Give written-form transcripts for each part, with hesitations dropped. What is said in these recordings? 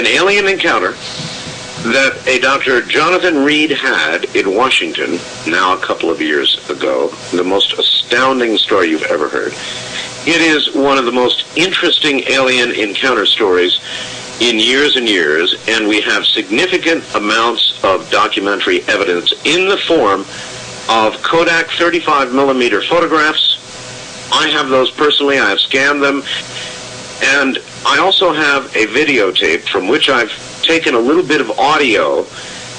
an alien encounter that a Dr. Jonathan Reed had in Washington, now a couple of years ago. The most astounding story you've ever heard. It is one of the most interesting alien encounter stories in years and years, and we have significant amounts of documentary evidence in the form of Kodak 35mm photographs. I have those personally. I have scanned them. And I also have a videotape from which I've taken a little bit of audio,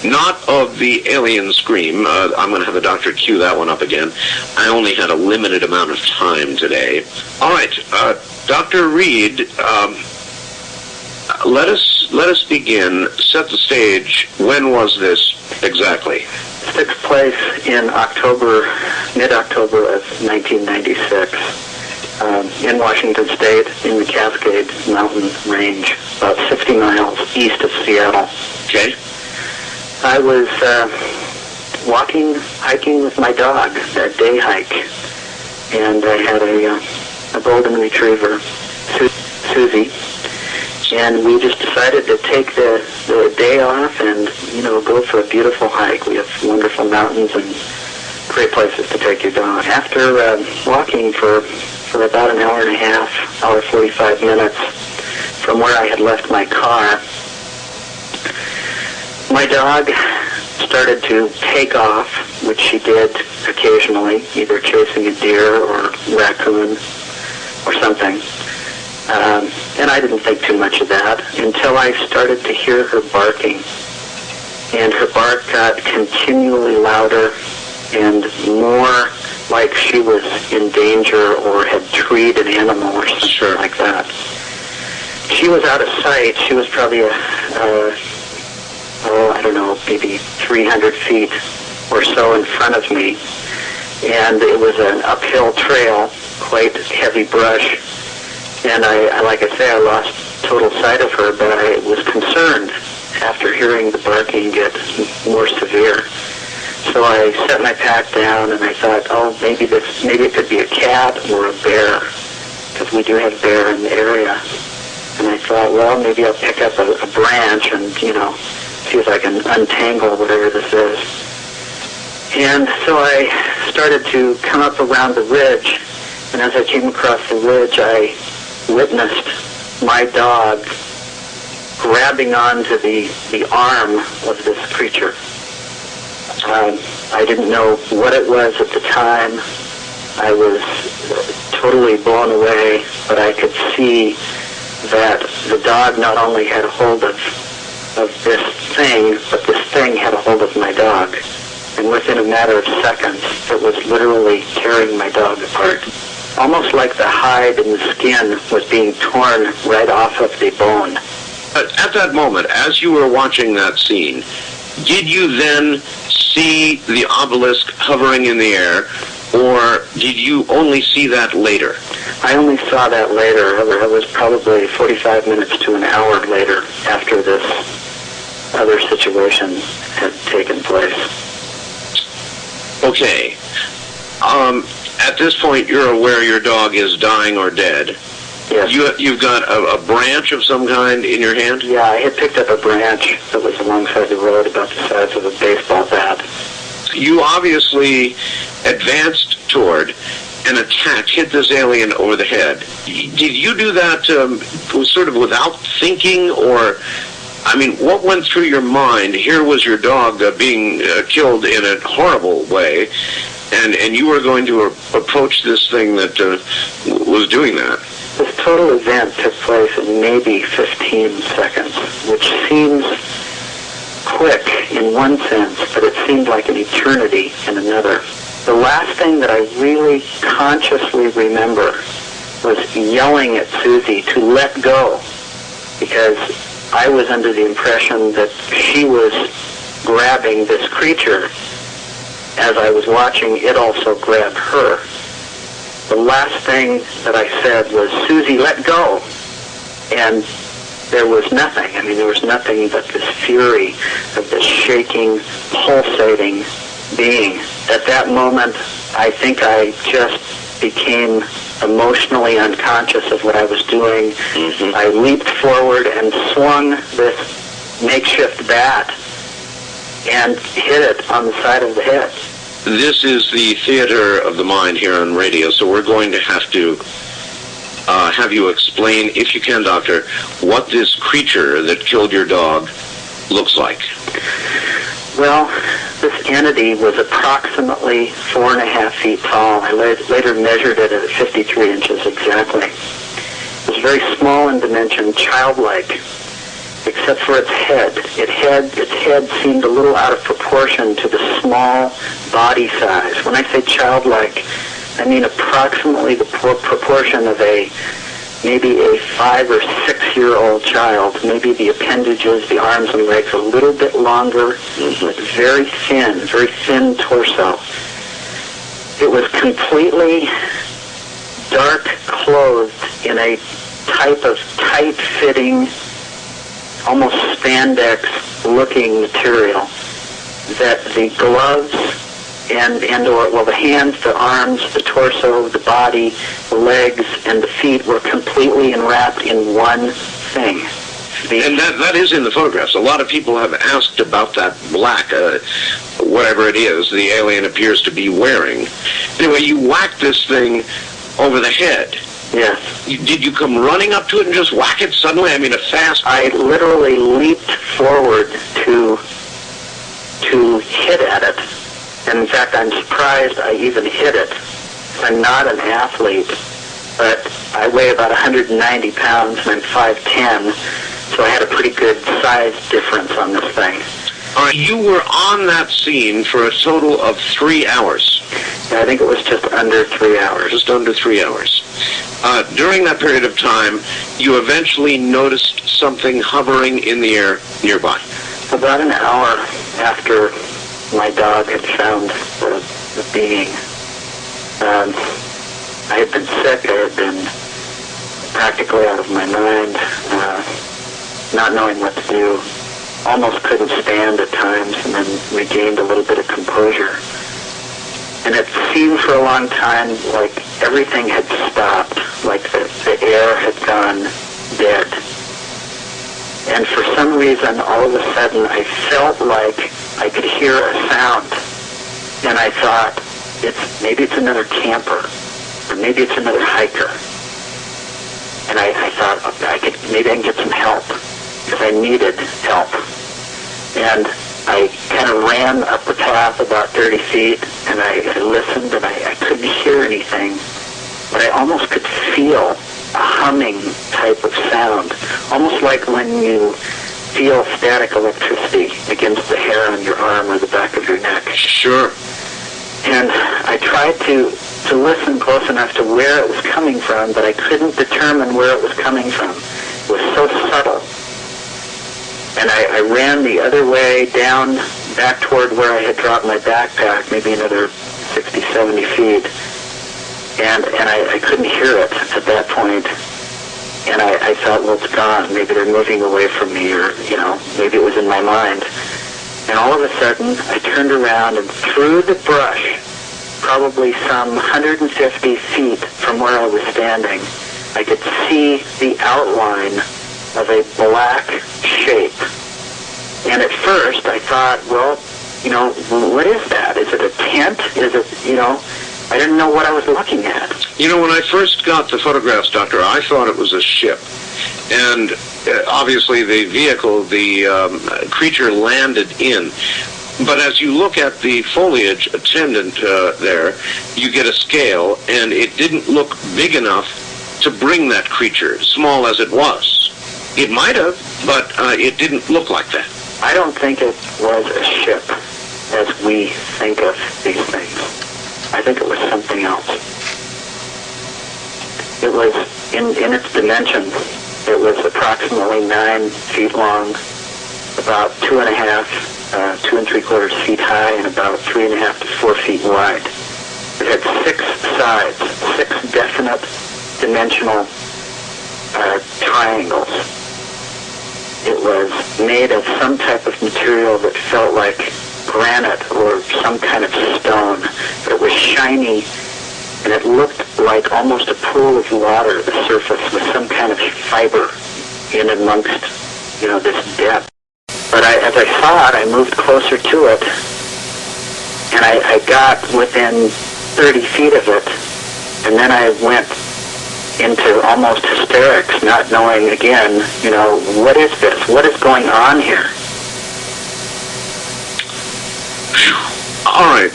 not of the alien scream. I'm going to have the doctor cue that one up again. I only had a limited amount of time today. All right, Dr. Reed, let us begin. Set the stage. When was this exactly? It took place in mid-October of 1996. In Washington State, in the Cascade Mountain range, about 60 miles east of Seattle. Okay. I was hiking with my dog, a day hike, and I had a golden retriever, Susie, and we just decided to take the day off and, go for a beautiful hike. We have wonderful mountains and great places to take your dog. After walking for about an hour and a half, hour 45 minutes from where I had left my car, my dog started to take off, which she did occasionally, either chasing a deer or raccoon or something. And I didn't think too much of that until I started to hear her barking. And her bark got continually louder and more like she was in danger or had treed an animal or something like that. She was out of sight. She was probably maybe 300 feet or so in front of me. And it was an uphill trail, quite heavy brush. And I lost total sight of her, but I was concerned after hearing the barking get more severe. So I set my pack down and I thought, maybe it could be a cat or a bear, because we do have bear in the area. And I thought, well, maybe I'll pick up a branch and, see if I can untangle whatever this is. And so I started to come up around the ridge, and as I came across the ridge, I witnessed my dog grabbing onto the arm of this creature. I didn't know what it was at the time. I was totally blown away, but I could see that the dog not only had a hold of this thing, but this thing had a hold of my dog. And within a matter of seconds, it was literally tearing my dog apart. Almost like the hide and the skin was being torn right off of the bone. At that moment, as you were watching that scene, did you then see the obelisk hovering in the air, or did you only see that later? I only saw that later. It was probably 45 minutes to an hour later after this other situation had taken place. Okay. At this point, you're aware your dog is dying or dead. Yes. You've got a branch of some kind in your hand? Yeah, I had picked up a branch that was alongside the road about the size of a baseball bat. You obviously advanced toward and attacked, hit this alien over the head. Did you do that sort of without thinking, or, what went through your mind? Here was your dog being killed in a horrible way, and you were going to approach this thing that was doing that. This total event took place in maybe 15 seconds, which seems quick in one sense, but it seemed like an eternity in another. The last thing that I really consciously remember was yelling at Susie to let go, because I was under the impression that she was grabbing this creature. As I was watching, it also grabbed her. The last thing that I said was, "Susie, let go." And there was nothing. There was nothing but this fury of this shaking, pulsating being. At that moment, I think I just became emotionally unconscious of what I was doing. Mm-hmm. I leaped forward and swung this makeshift bat and hit it on the side of the head. This is the theater of the mind here on radio, so we're going to have you explain, if you can, Doctor, what this creature that killed your dog looks like. Well, this entity was approximately 4.5 feet tall. I later measured it at 53 inches exactly. It was very small in dimension, childlike, except for its head. Its head seemed a little out of proportion to the small body size. When I say childlike, I mean approximately the proportion of maybe a 5 or 6 year old child. Maybe the appendages, the arms and legs, a little bit longer, but very thin torso. It was completely dark clothed in a type of tight-fitting, almost spandex-looking material that the gloves the hands, the arms, the torso, the body, the legs, and the feet were completely enwrapped in one thing. And that is in the photographs. A lot of people have asked about that black, whatever it is, the alien appears to be wearing. Anyway, you whacked this thing over the head. Yes. Did you come running up to it and just whack it suddenly? I mean, I literally leaped forward to hit at it. And in fact, I'm surprised I even hit it. I'm not an athlete, but I weigh about 190 pounds and I'm 5'10", so I had a pretty good size difference on this thing. All right, you were on that scene for a total of 3 hours. Yeah, I think it was just under 3 hours. Just under 3 hours. During that period of time, you eventually noticed something hovering in the air nearby. About an hour after my dog had found the being, I had been sick. I had been practically out of my mind, not knowing what to do. Almost couldn't stand at times, and then regained a little bit of composure. And it seemed for a long time like everything had stopped, like the air had gone dead. And for some reason, all of a sudden, I felt like I could hear a sound. And I thought, maybe it's another camper, or maybe it's another hiker. And I thought, maybe I can get some help, because I needed help. And I kind of ran up the path about 30 feet, and I listened, and I couldn't hear anything, but I almost could feel a humming type of sound, almost like when you feel static electricity against the hair on your arm or the back of your neck. Sure. And I tried to listen close enough to where it was coming from, but I couldn't determine where it was coming from. It was so subtle. And I ran the other way down, back toward where I had dropped my backpack, maybe another 60, 70 feet. And I couldn't hear it at that point. And I thought, well, it's gone. Maybe they're moving away from me, or, maybe it was in my mind. And all of a sudden, I turned around, and through the brush, probably some 150 feet from where I was standing, I could see the outline of a black shape. And at first, I thought, well, what is that? Is it a tent? Is it, I didn't know what I was looking at. When I first got the photographs, Doctor, I thought it was a ship. And obviously the vehicle, the creature landed in. But as you look at the foliage attendant there, you get a scale, and it didn't look big enough to bring that creature, small as it was. It might have, but it didn't look like that. I don't think it was a ship as we think of these things. I think it was something else. It was, in its dimensions, it was approximately 9 feet long, about 2.5, 2 3/4 feet high, and about 3.5 to 4 feet wide. It had 6 sides, 6 definite dimensional triangles. It was made of some type of material that felt like granite or some kind of stone. It was shiny and it looked like almost a pool of water, the surface, with some kind of fiber in amongst, this depth. But as I saw it, I moved closer to it, and I got within 30 feet of it, and then I went into almost hysterics, not knowing again, what is this? What is going on here? All right.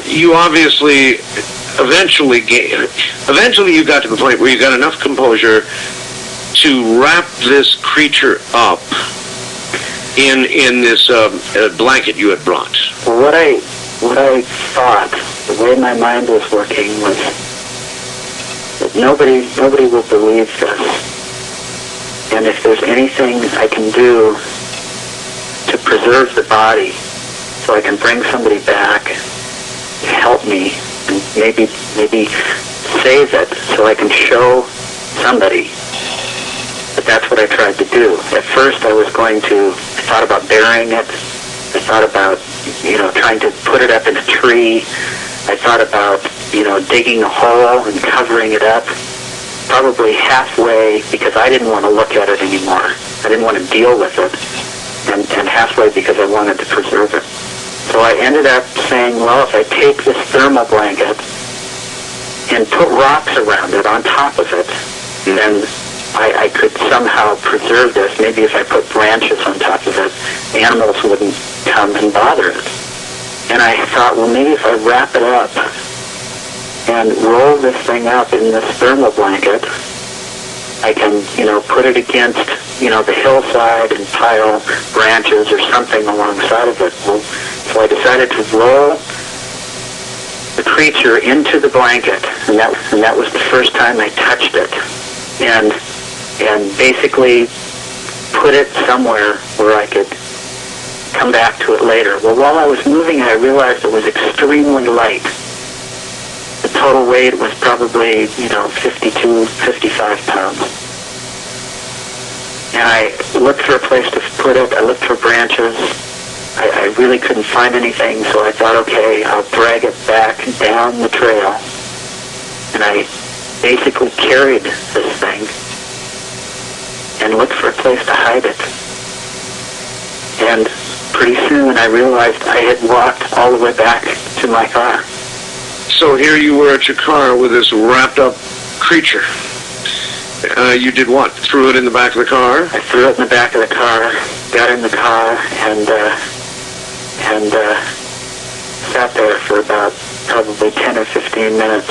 You obviously eventually you got to the point where you got enough composure to wrap this creature up in this blanket you had brought. Well, what I thought, the way my mind was working, was that nobody will believe this. And if there's anything I can do to preserve the body so I can bring somebody back to help me and maybe save it so I can show somebody. But that's what I tried to do. At first I thought about burying it. I thought about, trying to put it up in a tree. I thought about, digging a hole and covering it up, probably halfway because I didn't want to look at it anymore. I didn't want to deal with it, and halfway because I wanted to preserve it. So I ended up saying, well, if I take this thermal blanket and put rocks around it on top of it, then I could somehow preserve this. Maybe if I put branches on top of it, animals wouldn't come and bother it. And I thought, well, maybe if I wrap it up and roll this thing up in this thermal blanket, I can, put it against, the hillside and pile branches or something alongside of it. Well, so I decided to roll the creature into the blanket, and that was the first time I touched it, and basically put it somewhere where I could come back to it later. Well, while I was moving it, I realized it was extremely light. The total weight was probably, 52, 55 pounds. And I looked for a place to put it. I looked for branches. I really couldn't find anything, so I thought, okay, I'll drag it back down the trail. And I basically carried this thing and looked for a place to hide it. And pretty soon I realized I had walked all the way back to my car. So here you were at your car with this wrapped up creature. You did what? Threw it in the back of the car? I threw it in the back of the car, got in the car, and sat there for about probably 10 or 15 minutes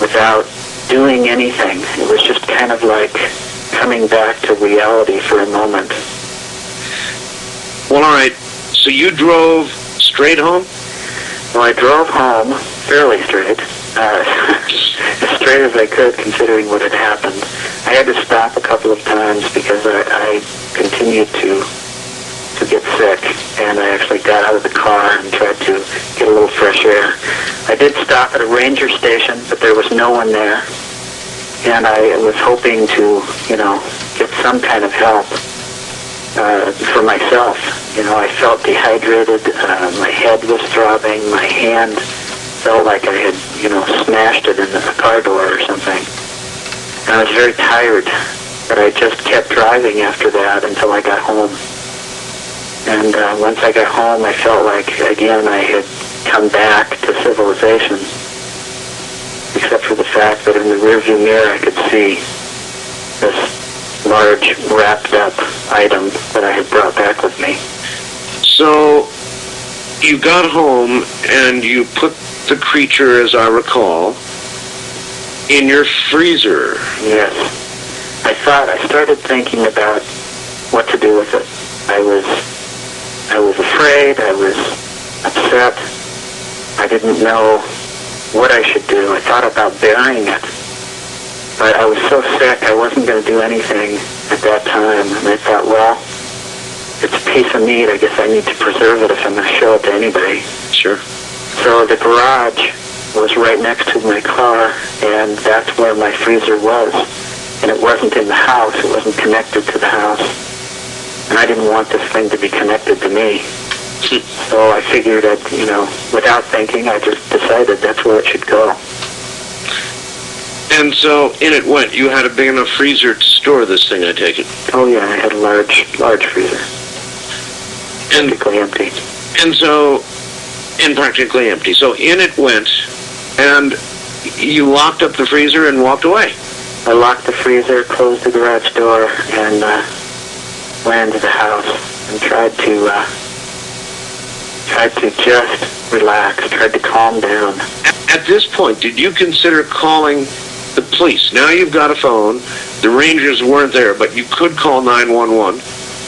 without doing anything. It was just kind of like coming back to reality for a moment. Well, all right. So you drove straight home? Well, I drove home fairly straight, as straight as I could considering what had happened. I had to stop a couple of times because I continued to get sick, and I actually got out of the car and tried to get a little fresh air. I did stop at a ranger station, but there was no one there, and I was hoping to, get some kind of help for myself. I felt dehydrated, my head was throbbing, my hand felt like I had, smashed it in a car door or something. And I was very tired, but I just kept driving after that until I got home. And once I got home, I felt like, again, I had come back to civilization, except for the fact that in the rearview mirror I could see this large, wrapped-up item that I had brought back with me. So you got home and you put the creature, as I recall, in your freezer. Yes. I started thinking about what to do with it. I was afraid, I was upset, I didn't know what I should do. I thought about burying it. But I was so sick, I wasn't going to do anything at that time. And I thought, well, it's a piece of meat. I guess I need to preserve it if I'm going to show it to anybody. Sure. So the garage was right next to my car, and that's where my freezer was. And it wasn't in the house. It wasn't connected to the house. And I didn't want this thing to be connected to me. So I figured that, without thinking, I just decided that's where it should go. And so in it went. You had a big enough freezer to store this thing, I take it. Oh yeah, I had a large freezer. And practically empty. And practically empty. So in it went, and you locked up the freezer and walked away. I locked the freezer, closed the garage door, and went into the house and tried to just relax, tried to calm down. At this point, did you consider calling the police? Now you've got a phone. The Rangers weren't there, but you could call 911.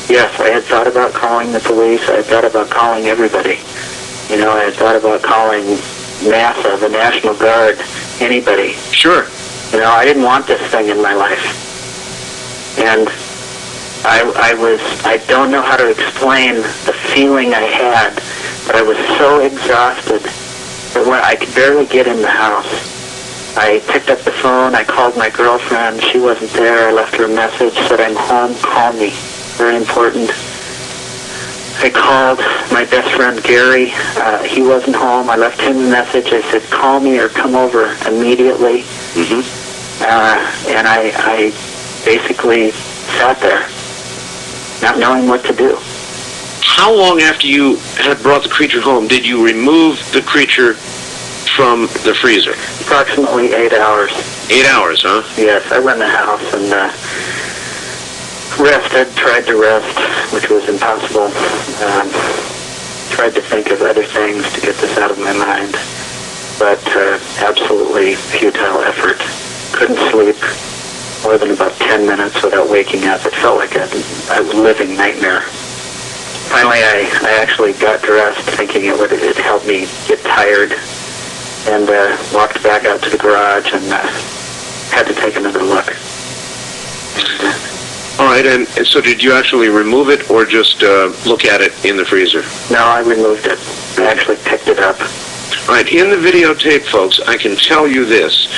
Yes, I had thought about calling the police. I had thought about calling everybody. You know, I had thought about calling NASA, the National Guard, anybody. Sure. You know, I didn't want this thing in my life. And I don't know how to explain the feeling I had, but I was so exhausted that when I could barely get in the house. I picked up the phone, I called my girlfriend, she wasn't there, I left her a message, said, "I'm home, call me." Very important. I called my best friend Gary, he wasn't home, I left him a message, I said, "Call me or come over immediately." And I basically sat there, not knowing what to do. How long after you had brought the creature home did you remove the creature from the freezer? Approximately 8 hours. 8 hours, huh? Yes, I went in the house and rested, tried to rest, which was impossible. Tried to think of other things to get this out of my mind, but absolutely futile effort. Couldn't sleep more than about 10 minutes without waking up. It felt like a living nightmare. Finally, I actually got dressed thinking it'd help me get tired, and walked back out to the garage and had to take another look. All right, and so did you actually remove it or just look at it in the freezer? No, I removed it. I actually picked it up. All right, in the videotape, folks, I can tell you this.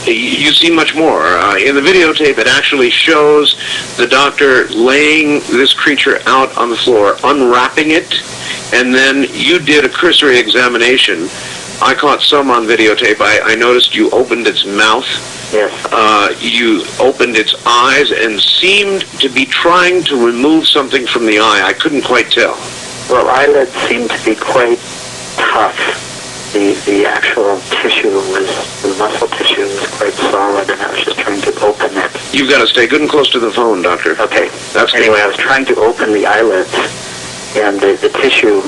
You see much more. In the videotape, it actually shows the doctor laying this creature out on the floor, unwrapping it, and then you did a cursory examination. I caught some on videotape. I noticed you opened its mouth. Yes. You opened its eyes and seemed to be trying to remove something from the eye. I couldn't quite tell. Well, eyelids seemed to be quite tough. The actual tissue the muscle tissue was quite solid, and I was just trying to open it. You've got to stay good and close to the phone, Doctor. Okay. That's anyway, I was trying to open the eyelids, and the tissue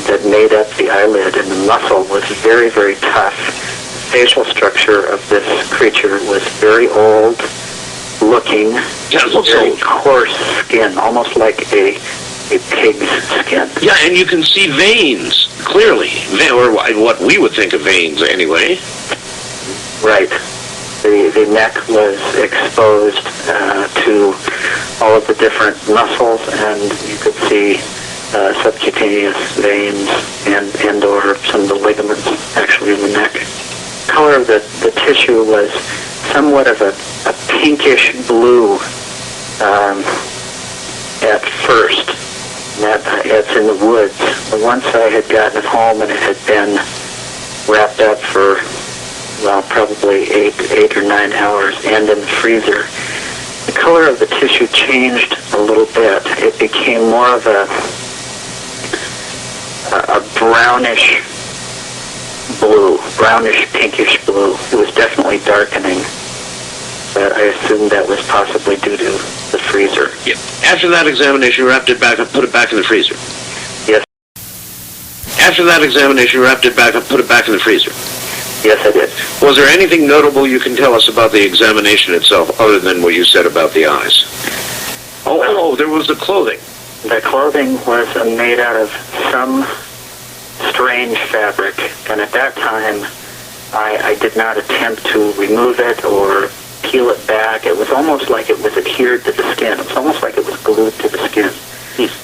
that made up the eyelid and the muscle was very, very tough. The facial structure of this creature was very old looking. Yeah, it looks very old. Coarse skin, almost like a pig's skin. Yeah, and you can see veins, clearly. Or what we would think of veins, anyway. Right. The neck was exposed to all of the different muscles, and you could see subcutaneous veins and or some of the ligaments actually in the neck. The color of the tissue was somewhat of a pinkish blue at first. It's in the woods. But once I had gotten it home and it had been wrapped up for, well, probably eight or 9 hours and in the freezer, the color of the tissue changed a little bit. It became more of a brownish blue, brownish pinkish blue. It was definitely darkening, but I assumed that was possibly due to the freezer. Yeah. After that examination, you wrapped it back up, put it back in the freezer. Yes. After that examination, you wrapped it back up, put it back in the freezer. Yes, I did. Was there anything notable you can tell us about the examination itself, other than what you said about the eyes? Oh, there was the clothing. The clothing was made out of some strange fabric, and at that time, I did not attempt to remove it or peel it back. It was almost like it was adhered to the skin. It was almost like it was glued to the skin.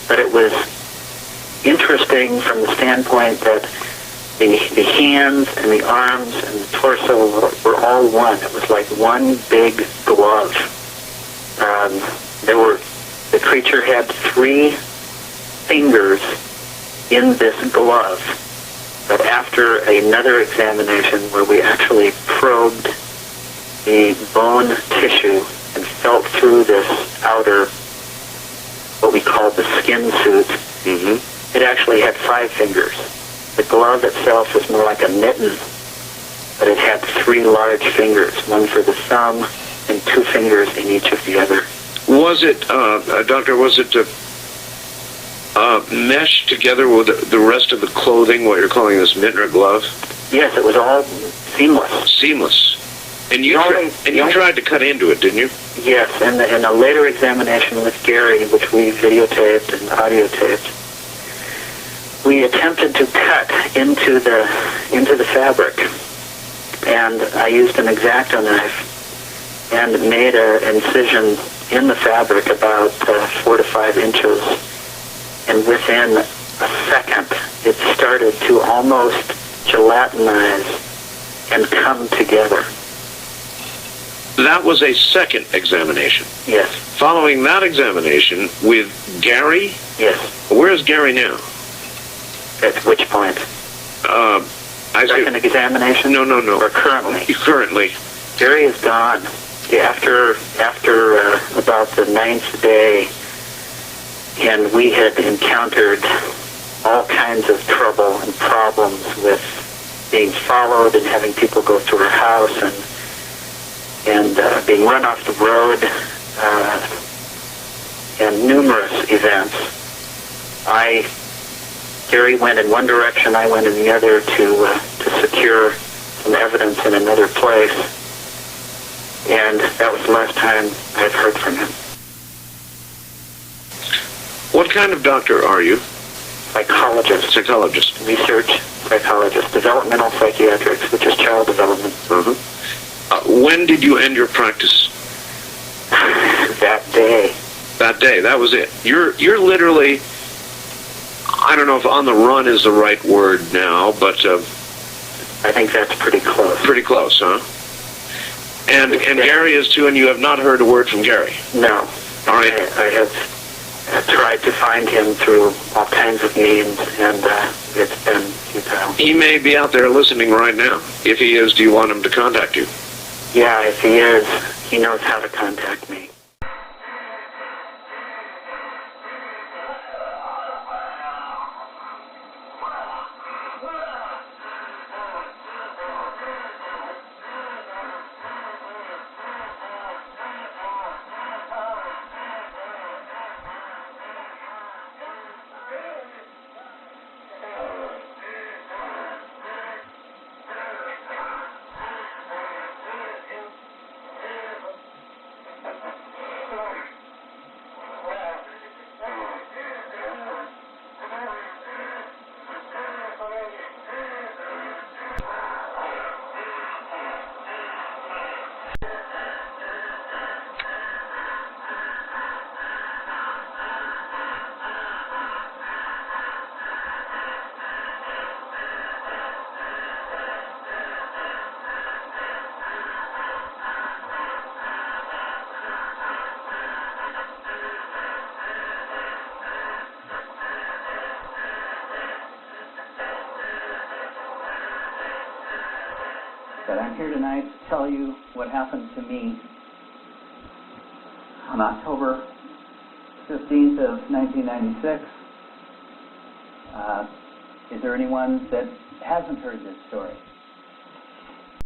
But it was interesting from the standpoint that the hands and the arms and the torso were all one. It was like one big glove. The creature had 3 fingers in this glove, but after another examination where we actually probed the bone tissue and felt through this outer, what we call the skin suit. Mm-hmm. It actually had 5 fingers. The glove itself was more like a mitten, but it had 3 large fingers, one for the thumb and 2 fingers in each of the other. Was it, Doctor, was it meshed together with the rest of the clothing, what you're calling this Mittner glove? Yes, it was all seamless. Seamless. And you tried to cut into it, didn't you? Yes, in a later examination with Gary, which we videotaped and audio taped, we attempted to cut into the fabric, and I used an X-Acto knife and made an incision in the fabric about 4 to 5 inches, and within a second it started to almost gelatinize and come together. That was a second examination. Yes. Following that examination with Gary? Yes. Where is Gary now? At which point? Second examination? No. Or currently? Currently. Gary is gone. After about the 9th day, and we had encountered all kinds of trouble and problems with being followed and having people go through our house and being run off the road, and numerous events. Gary went in one direction, I went in the other to secure some evidence in another place, and that was the last time I've heard from him. What kind of doctor are you? Psychologist. Psychologist. Research psychologist. Developmental psychiatrics, which is child development. Mm-hmm. When did you end your practice? That day. That day. That was it. You're literally, I don't know if on the run is the right word now, but I think that's pretty close. Pretty close, huh? And Gary is too, and you have not heard a word from Gary? No. All right. I have tried to find him through all kinds of means, and it's been futile. He may be out there listening right now. If he is, do you want him to contact you? Yeah, if he is, he knows how to contact me. But I'm here tonight to tell you what happened to me on October 15th of 1996. Is there anyone that hasn't heard this story?